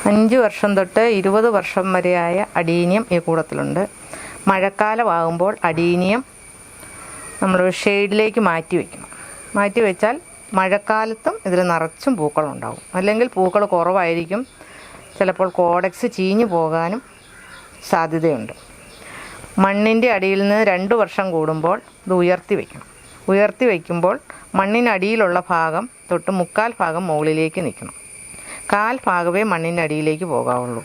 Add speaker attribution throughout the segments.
Speaker 1: 5 വർഷം തൊട്ട് 20 വർഷം വരെയായ അഡീനിയം ഈ കൂടത്തിലുണ്ട്. മഴക്കാലമാകുമ്പോൾ അഡീനിയം നമ്മൾ ഷെയ്ഡിലേക്ക് മാറ്റി വയ്ക്കണം. മാറ്റി വെച്ചാൽ മഴക്കാലത്തും ഇതിൽ നിറച്ചും പൂക്കളുണ്ടാവും. അല്ലെങ്കിൽ പൂക്കൾ കുറവായിരിക്കും. ചിലപ്പോൾ കോഡെക്സ് ചീഞ്ഞു പോകാനും സാധ്യതയുണ്ട്. മണ്ണിൻ്റെ അടിയിൽ നിന്ന് 2 വർഷം കൂടുമ്പോൾ ഇത് ഉയർത്തി വയ്ക്കണം. ഉയർത്തി വയ്ക്കുമ്പോൾ മണ്ണിനടിയിലുള്ള ഭാഗം തൊട്ട് 1/4 ഭാഗം മുകളിലേക്ക് നിൽക്കണം. 1/4 ഭാഗമേ മണ്ണിൻ്റെ അടിയിലേക്ക് പോകാവുള്ളൂ.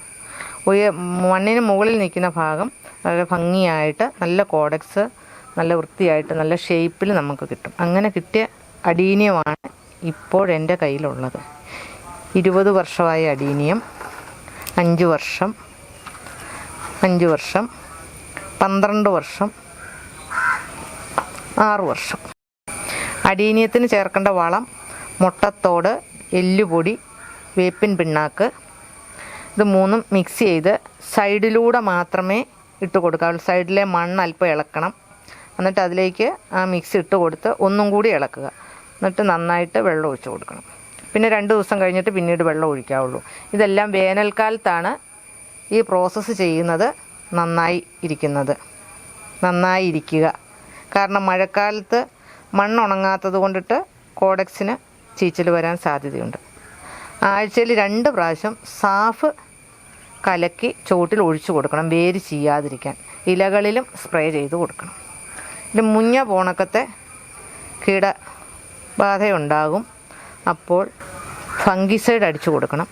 Speaker 1: മണ്ണിന് മുകളിൽ നിൽക്കുന്ന ഭാഗം നല്ല ഭംഗിയായിട്ട്, നല്ല കോഡെക്സ്, നല്ല വൃത്തിയായിട്ട്, നല്ല ഷേപ്പിൽ നമുക്ക് കിട്ടും. അങ്ങനെ കിട്ടിയ അഡീനിയമാണ് ഇപ്പോഴെൻ്റെ കയ്യിലുള്ളത്. 20 വർഷമായ അഡീനിയം, 5 വർഷം, 5 വർഷം, 12 വർഷം, 6 വർഷം. അഡീനിയത്തിന് ചേർക്കേണ്ട വളം മുട്ടത്തോട്, എല്ലുപൊടി, വേപ്പിൻ പിണ്ണാക്ക്, ഇത് 3ഉം മിക്സ് ചെയ്ത് സൈഡിലൂടെ മാത്രമേ ഇട്ട് കൊടുക്കാവുള്ളൂ. സൈഡിലെ മണ്ണ് അല്പം ഇളക്കണം. എന്നിട്ട് അതിലേക്ക് ആ മിക്സ് ഇട്ട് കൊടുത്ത് ഒന്നും കൂടി ഇളക്കുക. എന്നിട്ട് നന്നായിട്ട് വെള്ളം ഒഴിച്ച് കൊടുക്കണം. പിന്നെ 2 ദിവസം കഴിഞ്ഞിട്ട് പിന്നീട് വെള്ളം ഒഴിക്കാവുള്ളൂ. ഇതെല്ലാം വേനൽക്കാലത്താണ് ഈ പ്രോസസ്സ് ചെയ്യുന്നത് നന്നായിരിക്കുക. കാരണം മഴക്കാലത്ത് മണ്ണുണങ്ങാത്തത് കൊണ്ടിട്ട് കോഡെക്സിന് ചീച്ചൽ വരാൻ സാധ്യതയുണ്ട്. ആഴ്ചയിൽ 2 പ്രാവശ്യം സാഫ് കലക്കി ചുവട്ടിൽ ഒഴിച്ചു കൊടുക്കണം, വേര് ചെയ്യാതിരിക്കാൻ. ഇലകളിലും സ്പ്രേ ചെയ്ത് കൊടുക്കണം. ഇത് മുഞ്ഞ പോണക്കത്തെ കീടബാധയുണ്ടാകും. അപ്പോൾ ഫംഗിസൈഡ് അടിച്ചു കൊടുക്കണം.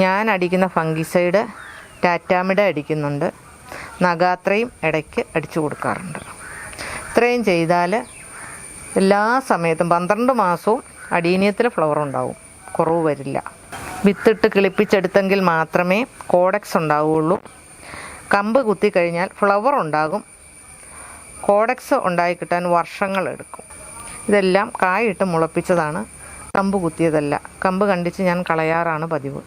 Speaker 1: ഞാൻ അടിക്കുന്ന ഫംഗിസൈഡ് ടാറ്റാമിഡ അടിക്കുന്നുണ്ട്. നഗാത്രയും ഇടയ്ക്ക് അടിച്ചു കൊടുക്കാറുണ്ട്. ഇത്രയും ചെയ്താൽ എല്ലാ സമയത്തും 12 മാസവും അഡീനിയത്തിൽ ഫ്ലവർ ഉണ്ടാവും, കുറവ് വരില്ല. വിത്തിട്ട് കിളിപ്പിച്ചെടുത്തെങ്കിൽ മാത്രമേ കോഡെക്സ് ഉണ്ടാവുകയുള്ളൂ. കമ്പ് കുത്തിക്കഴിഞ്ഞാൽ ഫ്ലവർ ഉണ്ടാകും. കോഡെക്സ് ഉണ്ടായിക്കിട്ടാൻ വർഷങ്ങളെടുക്കും. ഇതെല്ലാം കായിട്ട് മുളപ്പിച്ചതാണ്, കമ്പ് കുത്തിയതല്ല. കമ്പ് കണ്ടിച്ച് ഞാൻ കളയാറാണ് പതിവ്.